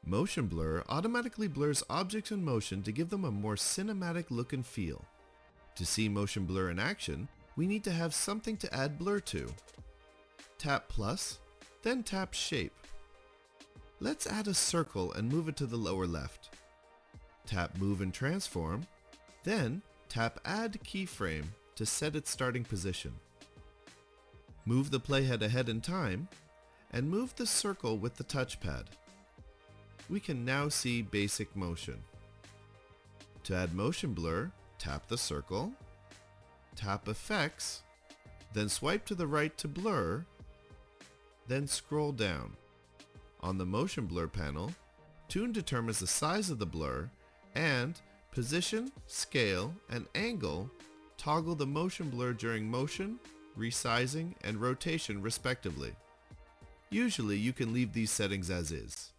Motion blur automatically blurs objects in motion to give them a more cinematic look and feel. To see motion blur in action, we need to have something to add blur to. Tap plus, then tap shape. Let's add a circle and move it to the lower left. Tap move and transform, then tap add keyframe to set its starting position. Move the playhead ahead in time, and move the circle with the touchpad. We can now see basic motion. To add motion blur, tap the circle, tap effects, then swipe to the right to blur, then scroll down. On the motion blur panel, Tune determines the size of the blur, and position, scale, and angle toggle the motion blur during motion, resizing, and rotation respectively. Usually you can leave these settings as is.